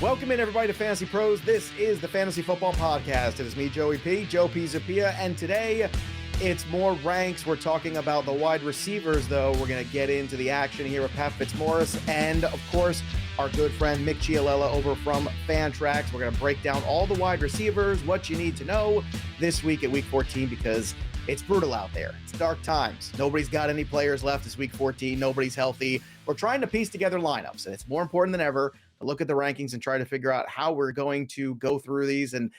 Welcome in, everybody, to Fantasy Pros. This is the Fantasy Football Podcast. It is me, Joey P, Joe P. Zapia, and today it's more ranks. We're talking about the wide receivers, though. We're going to get into the action here with Pat Fitzmaurice and, of course, our good friend Mick Chialella over from Fantrax. We're going to break down all the wide receivers, what you need to know this week at Week 14, because it's brutal out there. It's dark times. Nobody's got any players left this Week 14. Nobody's healthy. We're trying to piece together lineups, and it's more important than ever to look at the rankings and try to figure out how we're going to go through these. And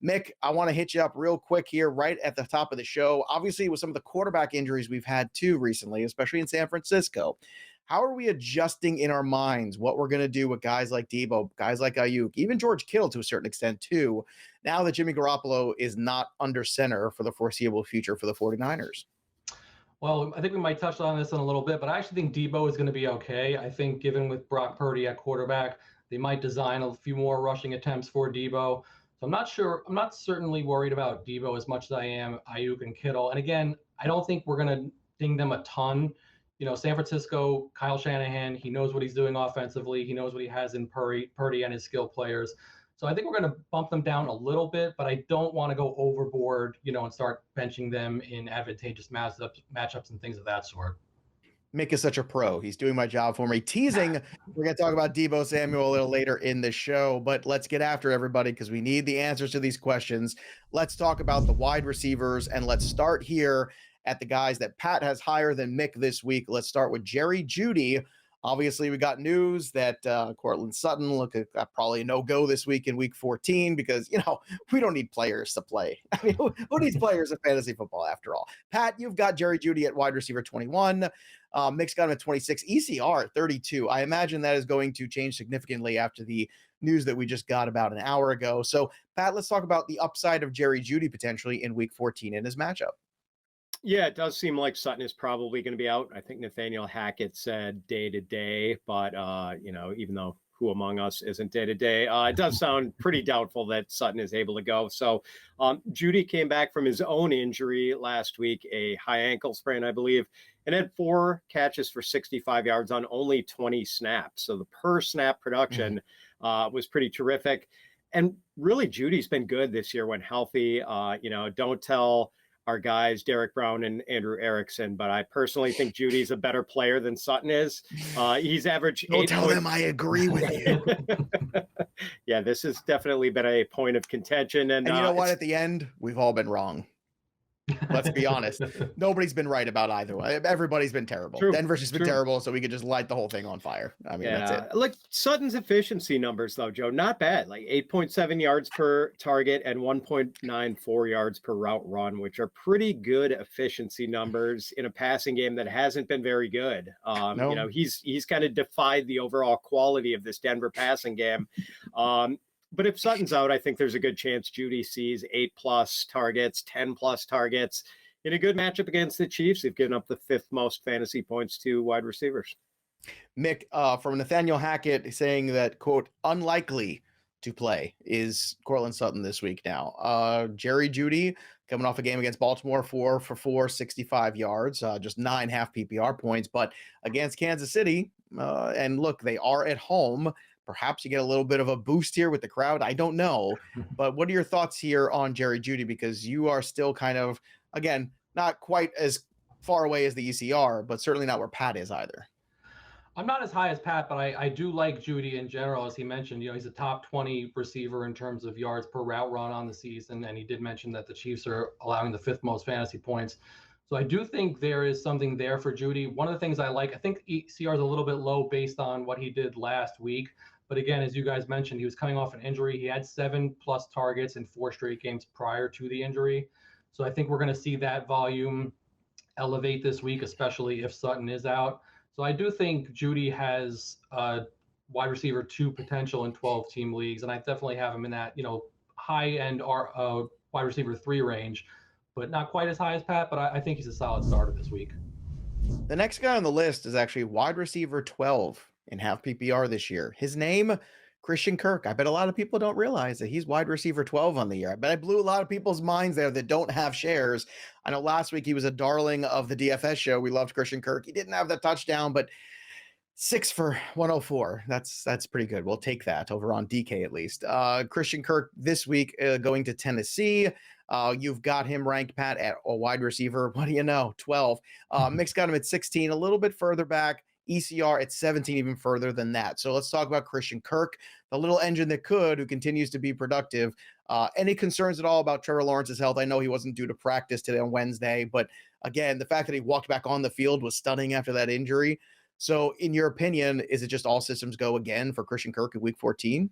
Mick, I want to hit you up real quick here right at the top of the show. Obviously, with some of the quarterback injuries we've had too recently, especially in San Francisco, how are we adjusting in our minds what we're going to do with guys like Deebo, guys like Ayuk, even George Kittle to a certain extent too, now that Jimmy Garoppolo is not under center for the foreseeable future for the 49ers? Well, I think we might touch on this in a little bit, but I actually think Deebo is going to be okay. I think given with Brock Purdy at quarterback, they might design a few more rushing attempts for Deebo. So I'm not certainly worried about Deebo as much as I am Ayuk and Kittle. And again, I don't think we're going to ding them a ton. You know, San Francisco, Kyle Shanahan, he knows what he's doing offensively. He knows what he has in Purdy and his skill players. So I think we're going to bump them down a little bit, but I don't want to go overboard, and start benching them in advantageous matchups and things of that sort. Mick is such a pro. He's doing my job for me. Teasing, we're going to talk about Deebo Samuel a little later in the show, but let's get after everybody because we need the answers to these questions. Let's talk about the wide receivers, and let's start here at the guys that Pat has higher than Mick this week. Let's start with Jerry Jeudy. Obviously, we got news that Courtland Sutton look at probably a no-go this week in Week 14 because, we don't need players to play. I mean, who needs players in fantasy football after all? Pat, you've got Jerry Jeudy at wide receiver 21. Mick's got him at 26. ECR at 32. I imagine that is going to change significantly after the news that we just got about an hour ago. So, Pat, let's talk about the upside of Jerry Jeudy potentially in Week 14 in his matchup. Yeah, it does seem like Sutton is probably going to be out. I think Nathaniel Hackett said day to day, but even though who among us isn't day to day, it does sound pretty doubtful that Sutton is able to go. So Jeudy came back from his own injury last week, a high ankle sprain, I believe, and had 4 catches for 65 yards on only 20 snaps. So the per snap production was pretty terrific. And really, Judy's been good this year when healthy. Don't tell our guys, Derek Brown and Andrew Erickson, but I personally think Judy's a better player than Sutton is. He's averaged. Don't tell them I agree with you. Yeah, this has definitely been a point of contention. And you know what? At the end, we've all been wrong. Let's be honest. Nobody's been right about either one. Everybody's been terrible. True. Denver's just been terrible, so we could just light the whole thing on fire. I mean, that's it. Like Sutton's efficiency numbers, though, Joe, not bad. Like 8.7 yards per target and 1.94 yards per route run, which are pretty good efficiency numbers in a passing game that hasn't been very good. No. He's kind of defied the overall quality of this Denver passing game. But if Sutton's out, I think there's a good chance Jeudy sees 8+ targets, 10+ targets in a good matchup against the Chiefs. They've given up the 5th most fantasy points to wide receivers. Mick, from Nathaniel Hackett saying that, quote, unlikely to play is Courtland Sutton this week now. Jerry Jeudy coming off a game against Baltimore, 4 for 4, 65 yards, just 9 half PPR points. But against Kansas City, and look, they are at home. Perhaps you get a little bit of a boost here with the crowd. I don't know. But what are your thoughts here on Jerry Jeudy? Because you are still kind of, again, not quite as far away as the ECR, but certainly not where Pat is either. I'm not as high as Pat, but I do like Jeudy in general. As he mentioned, he's a top 20 receiver in terms of yards per route run on the season. And he did mention that the Chiefs are allowing the 5th most fantasy points. So I do think there is something there for Jeudy. One of the things I like, I think ECR is a little bit low based on what he did last week. But again, as you guys mentioned, he was coming off an injury. He had 7+ targets in 4 straight games prior to the injury. So I think we're going to see that volume elevate this week, especially if Sutton is out. So I do think Jeudy has wide receiver 2 potential in 12-team leagues. And I definitely have him in that, high end wide receiver 3 range, but not quite as high as Pat, but I think he's a solid starter this week. The next guy on the list is actually wide receiver 12 in half PPR this year. His name, Christian Kirk. I bet a lot of people don't realize that he's wide receiver 12 on the year. I bet I blew a lot of people's minds there that don't have shares. I know last week he was a darling of the DFS show. We loved Christian Kirk. He didn't have the touchdown, but 6 for 104. That's pretty good. We'll take that over on DK at least. Christian Kirk this week going to Tennessee. You've got him ranked, Pat, at a wide receiver. What do you know? 12. Mick's got him at 16, a little bit further back. ECR at 17, even further than that. So let's talk about Christian Kirk, the little engine that could, who continues to be productive. Any concerns at all about Trevor Lawrence's health? I know he wasn't due to practice today on Wednesday, but again, the fact that he walked back on the field was stunning after that injury. So in your opinion, is it just all systems go again for Christian Kirk in week 14?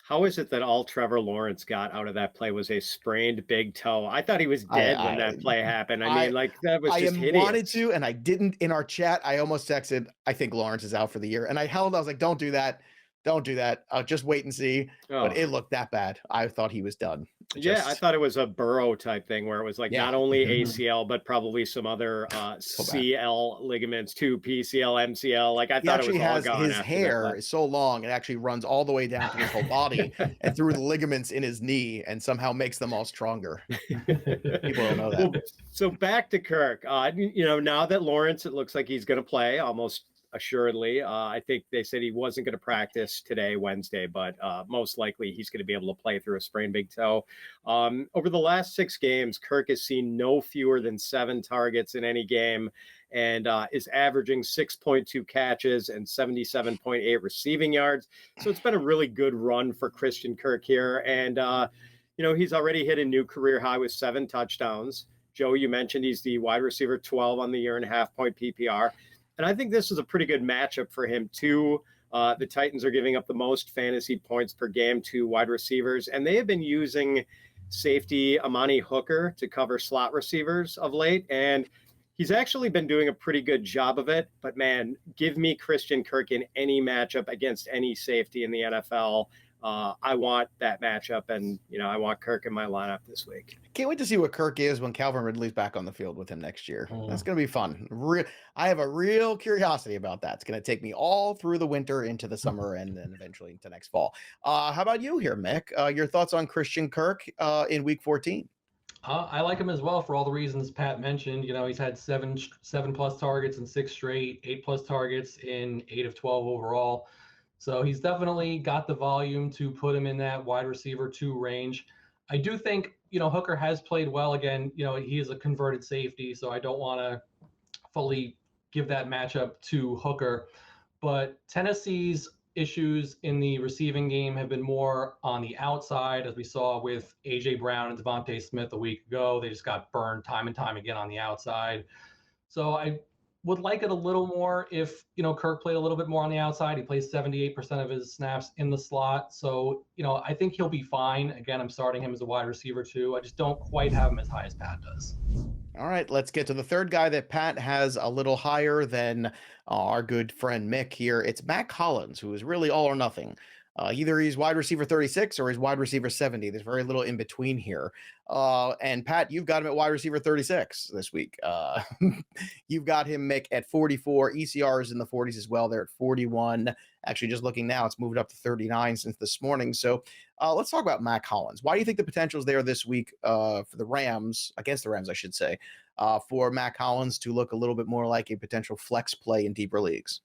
How is it that all Trevor Lawrence got out of that play was a sprained big toe? I thought he was dead when that play happened. I mean, like, that was just hideous. I wanted to, and I didn't. In our chat, I almost texted, I think Lawrence is out for the year. And I was like, don't do that. Don't do that. Just wait and see. Oh. But it looked that bad. I thought he was done. I thought it was a Burrow type thing where it was like not only ACL, but probably some other CL ligaments too, PCL, MCL. Like, I thought it was all gone. His hair is so long, it actually runs all the way down to his whole body and through the ligaments in his knee and somehow makes them all stronger. People don't know that. Well, so back to Kirk. Now that Lawrence, it looks like he's going to play almost assuredly. I think they said he wasn't going to practice today, Wednesday, but most likely he's going to be able to play through a sprained big toe. Over the last 6 games, Kirk has seen no fewer than 7 targets in any game and is averaging 6.2 catches and 77.8 receiving yards. So it's been a really good run for Christian Kirk here. And, he's already hit a new career high with 7 touchdowns. Joe, you mentioned he's the wide receiver 12 on the year and a half point PPR. And I think this is a pretty good matchup for him, too. The Titans are giving up the most fantasy points per game to wide receivers, and they have been using safety Amani Hooker to cover slot receivers of late, and he's actually been doing a pretty good job of it. But, man, give me Christian Kirk in any matchup against any safety in the NFL. I want that matchup, and, I want Kirk in my lineup this week. Can't wait to see what Kirk is when Calvin Ridley's back on the field with him next year. That's going to be fun. I have a real curiosity about that. It's going to take me all through the winter into the summer and then eventually into next fall. How about you here, Mick? Your thoughts on Christian Kirk in week 14? I like him as well for all the reasons Pat mentioned. He's had 7 plus targets in 6 straight, 8 plus targets in 8 of 12 overall. So he's definitely got the volume to put him in that wide receiver 2 range. I do think, Hooker has played well again. He is a converted safety, so I don't want to fully give that matchup to Hooker. But Tennessee's issues in the receiving game have been more on the outside, as we saw with A.J. Brown and Devontae Smith a week ago. They just got burned time and time again on the outside. So I would like it a little more if, Kirk played a little bit more on the outside. He plays 78% of his snaps in the slot. So, I think he'll be fine. Again, I'm starting him as a wide receiver too. I just don't quite have him as high as Pat does. All right, let's get to the third guy that Pat has a little higher than our good friend Mick here. It's Mack Hollins, who is really all or nothing. Either he's wide receiver 36 or he's wide receiver 70. There's very little in between here. And Pat, you've got him at wide receiver 36 this week. You've got him, Mick, at 44. ECR is in the 40s as well. They're at 41. Actually, just looking now, it's moved up to 39 since this morning. So let's talk about Mack Hollins. Why do you think the potential is there this week for the Rams, against the Rams, I should say, for Mack Hollins to look a little bit more like a potential flex play in deeper leagues?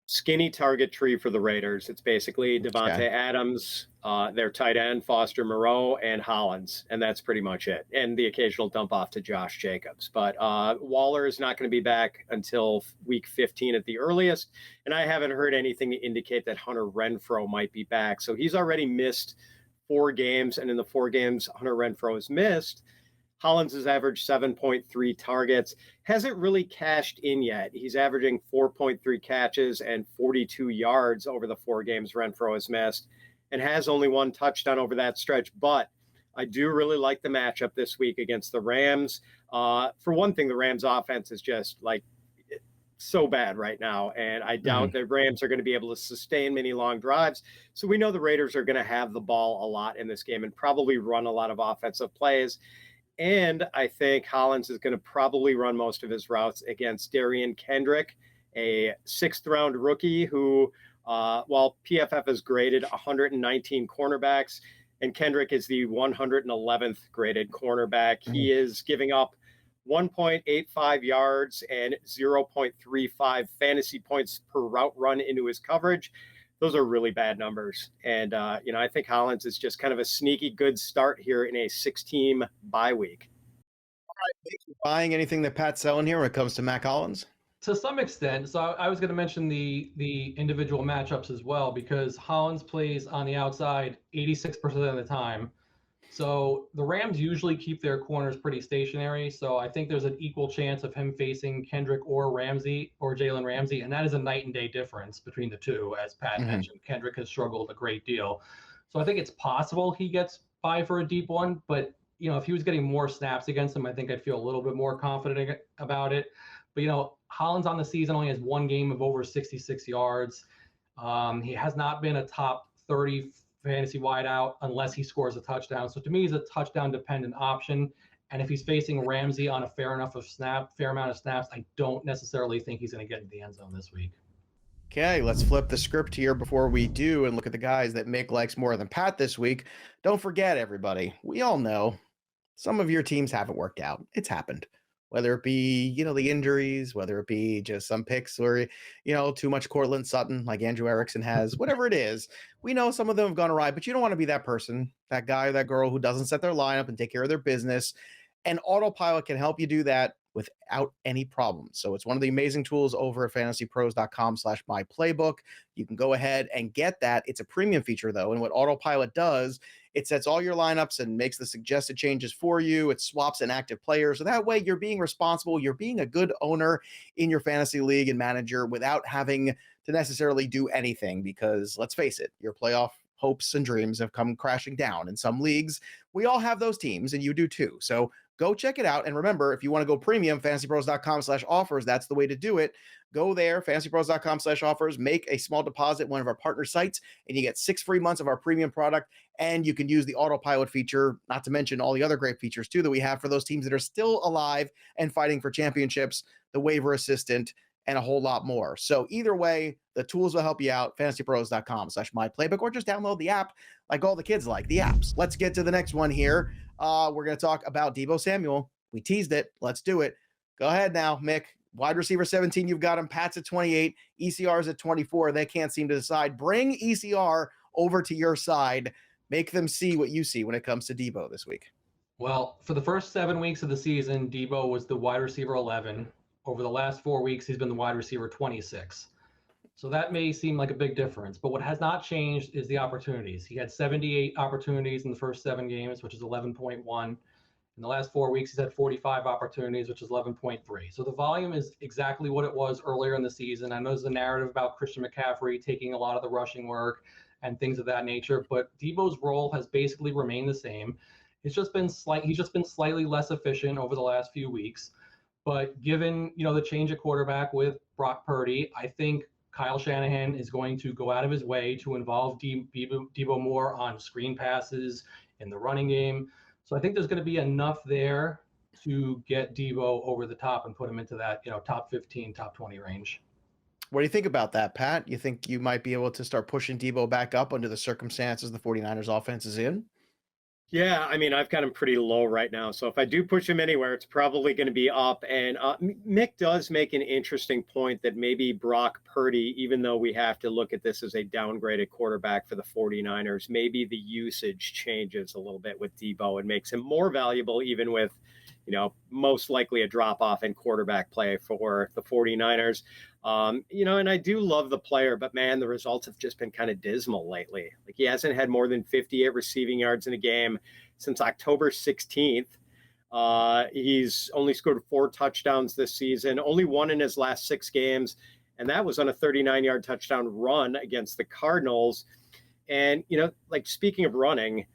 Skinny target tree for the Raiders. It's basically Devontae Adams, their tight end, Foster Moreau, and Hollins, and that's pretty much it. And the occasional dump off to Josh Jacobs. But Waller is not going to be back until week 15 at the earliest, and I haven't heard anything to indicate that Hunter Renfrow might be back. So he's already missed 4 games, and in the 4 games Hunter Renfrow has missed, Hollins has averaged 7.3 targets, hasn't really cashed in yet. He's averaging 4.3 catches and 42 yards over the 4 games Renfrow has missed, and has only 1 touchdown over that stretch. But I do really like the matchup this week against the Rams. For one thing, the Rams offense is just like so bad right now, and I doubt the Rams are going to be able to sustain many long drives. So we know the Raiders are going to have the ball a lot in this game and probably run a lot of offensive plays. And I think Hollins is going to probably run most of his routes against Darian Kendrick, a 6th-round rookie who, while PFF has graded 119 cornerbacks, and Kendrick is the 111th graded cornerback, he is giving up 1.85 yards and 0.35 fantasy points per route run into his coverage. Those are really bad numbers. And, I think Hollins is just kind of a sneaky good start here in a 6-team bye week. Buying anything that Pat's selling here when it comes to Mack Hollins? To some extent. So I was going to mention the individual matchups as well, because Hollins plays on the outside 86% of the time. So the Rams usually keep their corners pretty stationary. So I think there's an equal chance of him facing Kendrick or Ramsey or Jalen Ramsey. And that is a night and day difference between the two. As Pat mentioned, Kendrick has struggled a great deal. So I think it's possible he gets by for a deep one. But, if he was getting more snaps against him, I think I'd feel a little bit more confident about it. But, Hollins on the season only has one game of over 66 yards. He has not been a top 30 fantasy wideout unless he scores a touchdown. So to me, he's a touchdown dependent option. And if he's facing Ramsey on a fair amount of snaps, I don't necessarily think he's going to get into the end zone this week. Okay, let's flip the script here before we do and look at the guys that Mick likes more than Pat this week. Don't forget, everybody, we all know some of your teams haven't worked out. It's happened. Whether it be, the injuries, whether it be just some picks or, too much Cortland Sutton like Andrew Erickson has, whatever it is, we know some of them have gone awry, but you don't want to be that person, that guy or that girl who doesn't set their lineup and take care of their business. And Autopilot can help you do that without any problem. So it's one of the amazing tools over at fantasypros.com/myplaybook. You can go ahead and get that. It's a premium feature though. And what Autopilot does, it sets all your lineups and makes the suggested changes for you. It swaps inactive players. So that way you're being responsible. You're being a good owner in your fantasy league and manager without having to necessarily do anything, because let's face it, your playoff hopes and dreams have come crashing down. In some leagues, we all have those teams and you do too. So go check it out. And remember, if you want to go premium, fantasypros.com/offers, that's the way to do it. Go there, fantasypros.com/offers, make a small deposit, one of our partner sites, and you get 6 free months of our premium product. And you can use the autopilot feature, not to mention all the other great features too that we have for those teams that are still alive and fighting for championships, the waiver assistant, and a whole lot more. So either way, the tools will help you out. fantasypros.com/myplaybook, or just download the app like all the kids like the apps. Let's get to the next one here. We're going to talk about Deebo Samuel. We teased it. Let's do it. Go ahead now, Mick. Wide receiver 17, you've got him. Pat's at 28. ECR's at 24. They can't seem to decide. Bring ECR over to your side. Make them see what you see when it comes to Deebo this week. Well, for the first 7 weeks of the season, Deebo was the wide receiver 11. Over the last 4 weeks, he's been the wide receiver 26. So that may seem like a big difference, but what has not changed is the opportunities. He had 78 opportunities in the first 7 games, which is 11.1. In the last 4 weeks, he's had 45 opportunities, which is 11.3. So the volume is exactly what it was earlier in the season. I know there's a narrative about Christian McCaffrey taking a lot of the rushing work and things of that nature, but Deebo's role has basically remained the same. He's just been slightly less efficient over the last few weeks. But given, the change at quarterback with Brock Purdy, I think Kyle Shanahan is going to go out of his way to involve Deebo more on screen passes in the running game. So I think there's going to be enough there to get Deebo over the top and put him into that, top 15, top 20 range. What do you think about that, Pat? You think you might be able to start pushing Deebo back up under the circumstances the 49ers offense is in? Yeah, I've got him pretty low right now. So if I do push him anywhere, it's probably going to be up. And Mick does make an interesting point that maybe Brock Purdy, even though we have to look at this as a downgraded quarterback for the 49ers, maybe the usage changes a little bit with Deebo and makes him more valuable, even with, most likely a drop off in quarterback play for the 49ers. And I do love the player, but man, the results have just been kind of dismal lately. Like, he hasn't had more than 58 receiving yards in a game since October 16th. He's only scored 4 touchdowns this season, only 1 in his last 6 games. And that was on a 39-yard touchdown run against the Cardinals. And, speaking of running,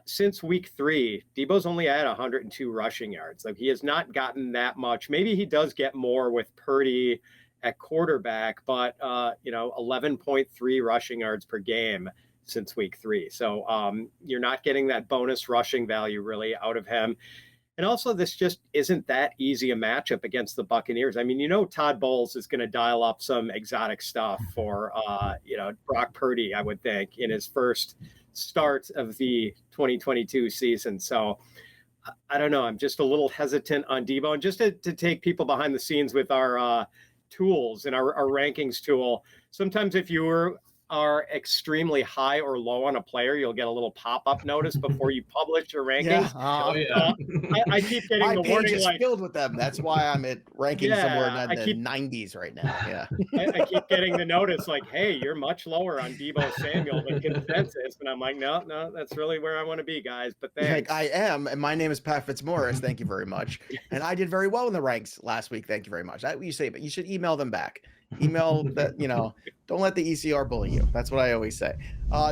since week 3, Deebo's only had 102 rushing yards. Like, he has not gotten that much. Maybe he does get more with Purdy at quarterback, but 11.3 rushing yards per game since week 3. So you're not getting that bonus rushing value really out of him. And also, this just isn't that easy a matchup against the Buccaneers. Todd Bowles is going to dial up some exotic stuff for Brock Purdy, I would think, in his first start of the 2022 season. So I don't know. I'm just a little hesitant on Deebo. And just to take people behind the scenes with our tools and our rankings tool, sometimes if you are extremely high or low on a player, you'll get a little pop-up notice before you publish your rankings. Yeah. I keep getting my the page warning is like, filled with them. That's why I'm at ranking somewhere in the I keep 90s right now. Yeah. I keep getting the notice like, hey, you're much lower on Deebo Samuel than consensus. And I'm like, no, that's really where I want to be, guys. But thanks. Like, I am, and my name is Pat Fitzmaurice. Thank you very much. And I did very well in the ranks last week. Thank you very much. That's what you say, but you should email them back. Email that, don't let the ECR bully you. That's what I always say.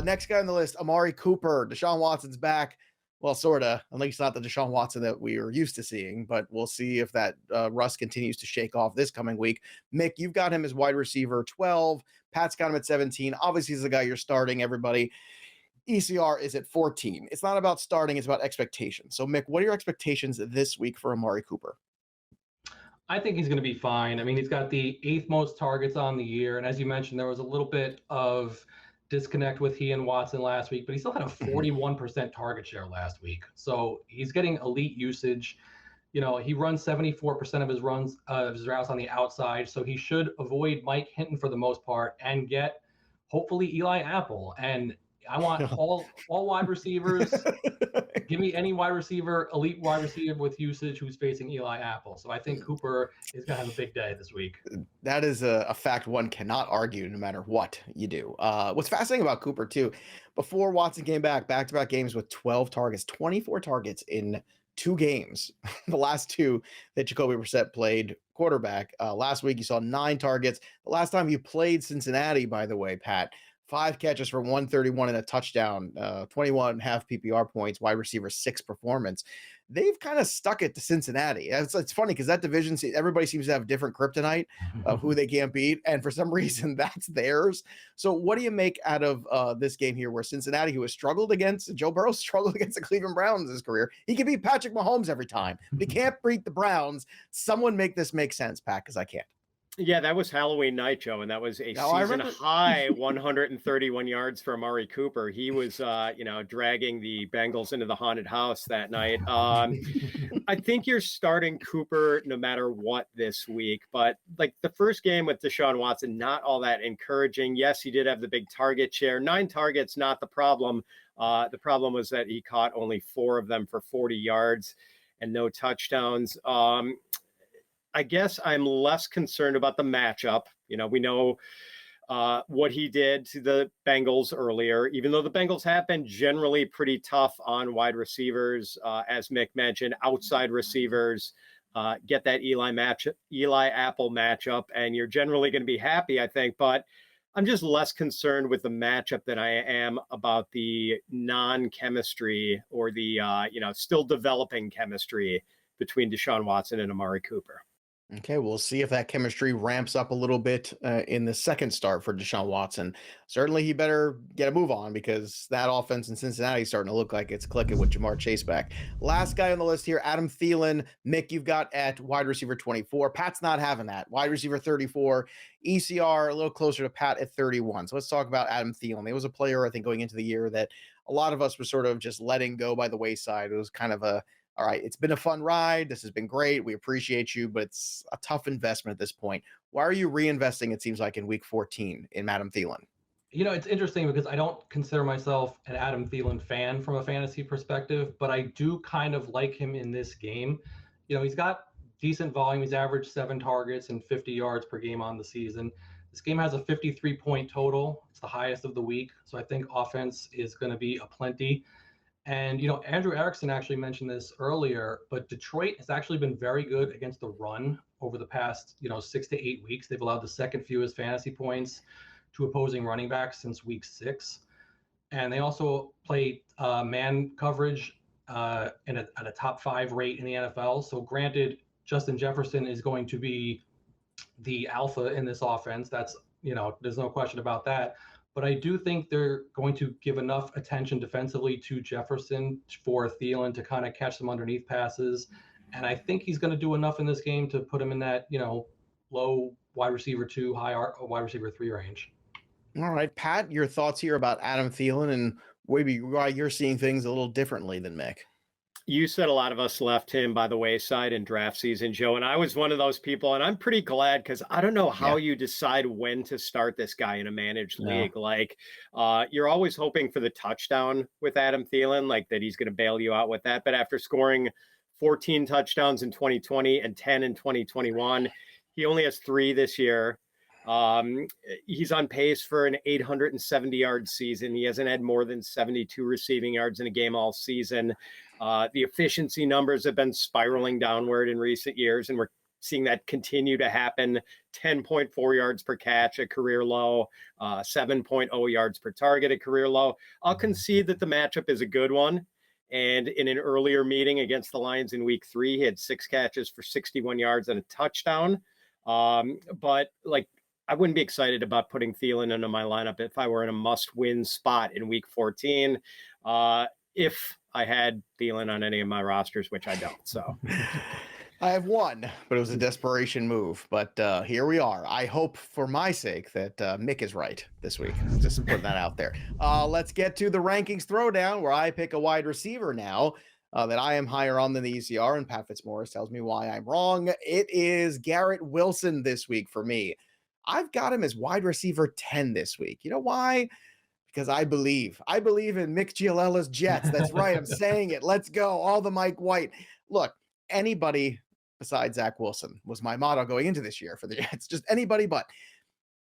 Next guy on the list, Amari Cooper. Deshaun Watson's back. Well, sort of, at least not the Deshaun Watson that we are used to seeing, but we'll see if that rust continues to shake off this coming week. Mick, you've got him as wide receiver 12. Pat's got him at 17. Obviously, he's the guy you're starting, everybody. ECR is at 14. It's not about starting, it's about expectations. So, Mick, what are your expectations this week for Amari Cooper? I think he's going to be fine. I mean, he's got the 8th most targets on the year. And as you mentioned, there was a little bit of disconnect with he and Watson last week, but he still had a 41% target share last week. So he's getting elite usage. He runs 74% of his runs, his routes on the outside. So he should avoid Mike Hinton for the most part and get hopefully Eli Apple. And I want all wide receivers. Give me any wide receiver, elite wide receiver with usage who's facing Eli Apple. So I think Cooper is going to have a big day this week. That is a fact one cannot argue no matter what you do. What's fascinating about Cooper, too, before Watson came back-to-back games with 12 targets, 24 targets in 2 games. The last 2 that Jacoby Brissett played quarterback. Last week, you saw 9 targets. The last time you played Cincinnati, by the way, Pat, 5 catches for 131 and a touchdown, 21 half PPR points, wide receiver 6 performance. They've kind of stuck it to Cincinnati. It's funny because that division, everybody seems to have different kryptonite of who they can't beat. And for some reason, that's theirs. So what do you make out of this game here where Cincinnati, who has struggled against, Joe Burrow struggled against the Cleveland Browns in his career. He can beat Patrick Mahomes every time, but he can't beat the Browns. Someone make this make sense, Pat, because I can't. Yeah, that was Halloween night, Joe, and that was a season high 131 yards for Amari Cooper. He was, dragging the Bengals into the haunted house that night. I think you're starting Cooper no matter what this week, but like the first game with Deshaun Watson, not all that encouraging. Yes, he did have the big target share. 9 targets, not the problem. The problem was that he caught only 4 of them for 40 yards and no touchdowns. I guess I'm less concerned about the matchup. We know what he did to the Bengals earlier, even though the Bengals have been generally pretty tough on wide receivers, as Mick mentioned, outside receivers, get that Eli Apple matchup, and you're generally going to be happy, I think. But I'm just less concerned with the matchup than I am about the non-chemistry or the, still developing chemistry between Deshaun Watson and Amari Cooper. Okay, we'll see if that chemistry ramps up a little bit in the second start for Deshaun Watson. Certainly, he better get a move on because that offense in Cincinnati is starting to look like it's clicking with Jamar Chase back. Last guy on the list here, Adam Theilen. Mick, you've got at wide receiver 24. Pat's not having that. Wide receiver 34. ECR a little closer to Pat at 31. So let's talk about Adam Theilen. He was a player, I think, going into the year that a lot of us were sort of just letting go by the wayside. It was kind of all right, it's been a fun ride. This has been great. We appreciate you, but it's a tough investment at this point. Why are you reinvesting, it seems like, in week 14 in Adam Thielen? It's interesting because I don't consider myself an Adam Thielen fan from a fantasy perspective, but I do kind of like him in this game. He's got decent volume. He's averaged 7 targets and 50 yards per game on the season. This game has a 53-point total. It's the highest of the week. So I think offense is going to be aplenty. And, Andrew Erickson actually mentioned this earlier, but Detroit has actually been very good against the run over the past, 6 to 8 weeks. They've allowed the second fewest fantasy points to opposing running backs since week 6. And they also play man coverage at a top 5 rate in the NFL. So granted, Justin Jefferson is going to be the alpha in this offense. That's, there's no question about that. But I do think they're going to give enough attention defensively to Jefferson for Thielen to kind of catch some underneath passes. And I think he's going to do enough in this game to put him in that, low wide receiver 2, high wide receiver 3 range. All right, Pat, your thoughts here about Adam Thielen and maybe why you're seeing things a little differently than Mick. You said a lot of us left him by the wayside in draft season, Joe, and I was one of those people, and I'm pretty glad because I don't know how you decide when to start this guy in a managed league. Like, you're always hoping for the touchdown with Adam Thielen, like that he's going to bail you out with that. But after scoring 14 touchdowns in 2020 and 10 in 2021, he only has 3 this year. He's on pace for an 870-yard season. He hasn't had more than 72 receiving yards in a game all season. The efficiency numbers have been spiraling downward in recent years, and we're seeing that continue to happen. 10.4 yards per catch, a career low, 7.0 yards per target, a career low. I'll concede that the matchup is a good one. And in an earlier meeting against the Lions in week 3, he had 6 catches for 61 yards and a touchdown. But like, I wouldn't be excited about putting Thielen into my lineup if I were in a must-win spot in week 14. If I had Thielen on any of my rosters, which I don't. So I have one, but it was a desperation move. But here we are. I hope for my sake that Mick is right this week. Just putting that out there. Let's get to the rankings throwdown where I pick a wide receiver now that I am higher on than the ECR, and Pat Fitzmaurice tells me why I'm wrong. It is Garrett Wilson this week for me. I've got him as wide receiver 10 this week. You know why? Because I believe in Mick Gialella's Jets. That's right. I'm saying it. Let's go. All the Mike White. Look, anybody besides Zach Wilson was my motto going into this year for the Jets. Just anybody but.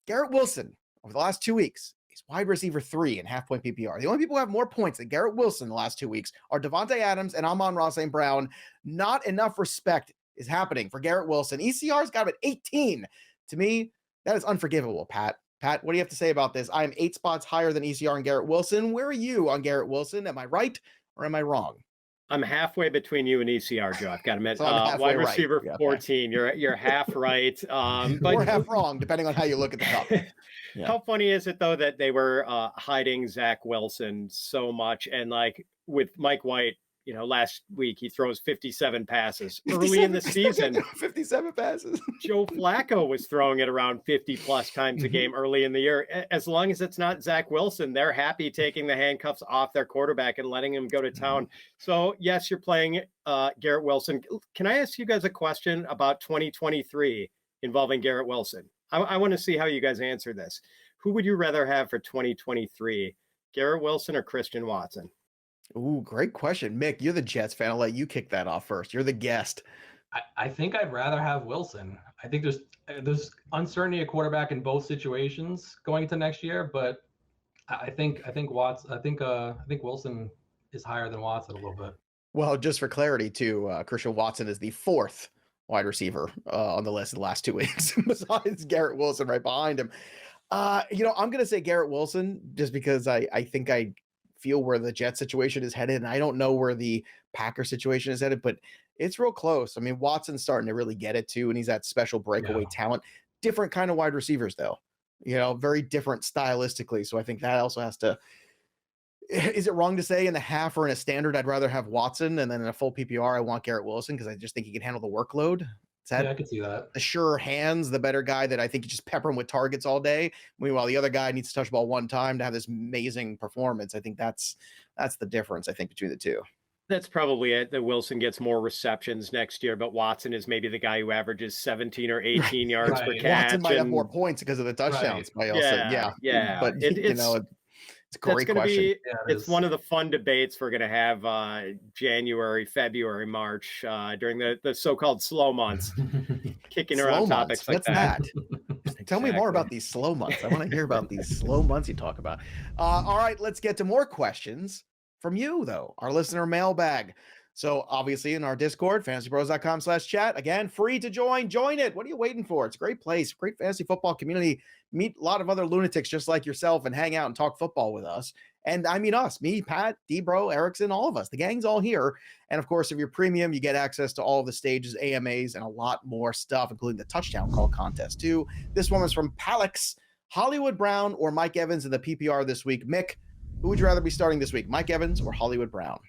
Garrett Wilson, over the last 2 weeks, he's wide receiver 3 in half-point PPR. The only people who have more points than Garrett Wilson in the last 2 weeks are Devontae Adams and Amon-Ra St. Brown. Not enough respect is happening for Garrett Wilson. ECR's got him at 18. To me, that is unforgivable, Pat. Pat, what do you have to say about this? I'm 8 spots higher than ECR and Garrett Wilson. Where are you on Garrett Wilson? Am I right or am I wrong? I'm halfway between you and ECR, Joe. I've got him at So wide receiver right. 14. You're half right. But or half wrong, depending on how you look at the top. Yeah. How funny is it, though, that they were hiding Zach Wilson so much? And like with Mike White, you know, last week he throws 57 passes early in the season. 57 passes. Joe Flacco was throwing it around 50 plus times a game early in the year. As long as it's not Zach Wilson, they're happy taking the handcuffs off their quarterback and letting him go to town. So yes, you're playing Garrett Wilson. Can I ask you guys a question about 2023 involving Garrett Wilson? I want to see how you guys answer this. Who would you rather have for 2023, Garrett Wilson or Christian Watson? Ooh, great question. Mick, you're the Jets fan. I'll let you kick that off first. You're the guest. I think I'd rather have Wilson. I think there's uncertainty at quarterback in both situations going into next year, but I think Wilson is higher than Watson a little bit. Well, just for clarity too, Christian Watson is the 4th wide receiver on the list in the last 2 weeks, besides Garrett Wilson right behind him. You know, I'm going to say Garrett Wilson just because I think I feel where the Jet situation is headed, and I don't know where the Packer situation is headed, but it's real close. I mean, Watson's starting to really get it too, and he's that special breakaway talent. Different kind of wide receivers, though. You know, very different stylistically. So I think that also has to. Is it wrong to say in the half or in a standard I'd rather have Watson, and then in a full PPR I want Garrett Wilson because I just think he can handle the workload? Yeah, I can see that. The sure hands, the better guy that I think you just pepper him with targets all day. Meanwhile, the other guy needs to touch the ball one time to have this amazing performance. I think that's the difference, I think, between the two. That's probably it, that Wilson gets more receptions next year, but Watson is maybe the guy who averages 17 or 18 yards per catch. Watson might have more points because of the touchdowns. Right. Yeah. But, you know, it's a great question. It's one of the fun debates we're going to have January, February, March during the so-called slow months, kicking around topics like that. Tell me more about these slow months. I want to hear about these slow months you talk about. All right, let's get to more questions from you, though, our listener mailbag. So obviously in our Discord, fantasypros.com/chat, again, free to join. Join it. What are you waiting for? It's a great place, great fantasy football community. Meet a lot of other lunatics just like yourself and hang out and talk football with us. And I mean us, me, Pat, Debro, Erickson, all of us. The gang's all here. And of course, if you're premium, you get access to all of the stages, AMAs, and a lot more stuff, including the touchdown call contest too. This one was from Palix, Hollywood Brown or Mike Evans in the PPR this week. Mick, who would you rather be starting this week, Mike Evans or Hollywood Brown?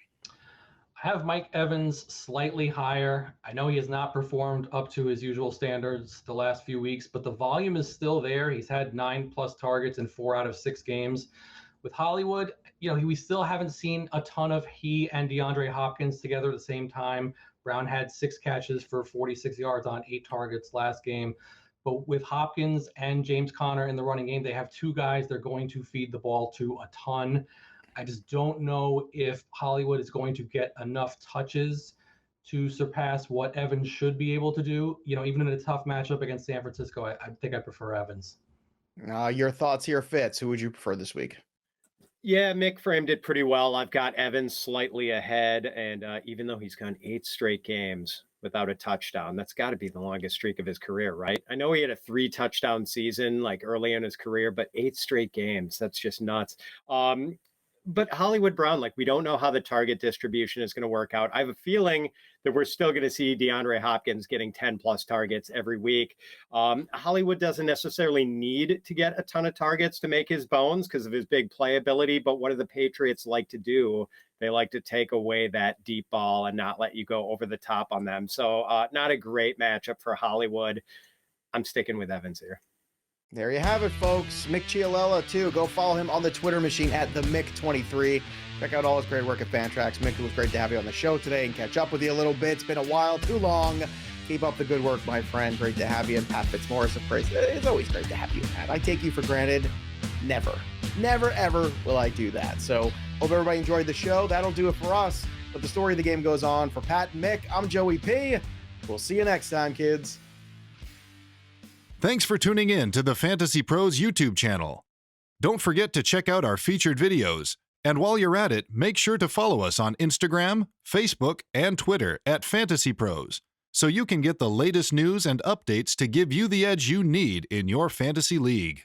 I have Mike Evans slightly higher. I know he has not performed up to his usual standards the last few weeks, but the volume is still there. He's had 9+ targets in 4 out of 6 games. With Hollywood, we still haven't seen a ton of he and DeAndre Hopkins together at the same time. Brown had 6 catches for 46 yards on 8 targets last game. But with Hopkins and James Conner in the running game, they have 2 guys they're going to feed the ball to a ton. I just don't know if Hollywood is going to get enough touches to surpass what Evans should be able to do. Even in a tough matchup against San Francisco, I think I prefer Evans. Your thoughts here, Fitz. Who would you prefer this week? Yeah, Mick framed it pretty well. I've got Evans slightly ahead, and even though he's gone 8 straight games without a touchdown, that's got to be the longest streak of his career, right? I know he had a 3-touchdown season like early in his career, but 8 straight games, that's just nuts. But Hollywood Brown, we don't know how the target distribution is going to work out. I have a feeling that we're still going to see DeAndre Hopkins getting 10+ targets every week. Hollywood doesn't necessarily need to get a ton of targets to make his bones because of his big playability. But what do the Patriots like to do? They like to take away that deep ball and not let you go over the top on them. So not a great matchup for Hollywood. I'm sticking with Evans here. There you have it, folks. Mick Chialella, too. Go follow him on the Twitter machine at the Mick23. Check out all his great work at Fantrax. Mick, it was great to have you on the show today and catch up with you a little bit. It's been a while, too long. Keep up the good work, my friend. Great to have you. And Pat Fitzmaurice, of course. It's always great to have you, Pat. I take you for granted. Never, ever will I do that. So hope everybody enjoyed the show. That'll do it for us. But the story of the game goes on. For Pat and Mick, I'm Joey P. We'll see you next time, kids. Thanks for tuning in to the Fantasy Pros YouTube channel. Don't forget to check out our featured videos. And while you're at it, make sure to follow us on Instagram, Facebook, and Twitter at Fantasy Pros, so you can get the latest news and updates to give you the edge you need in your fantasy league.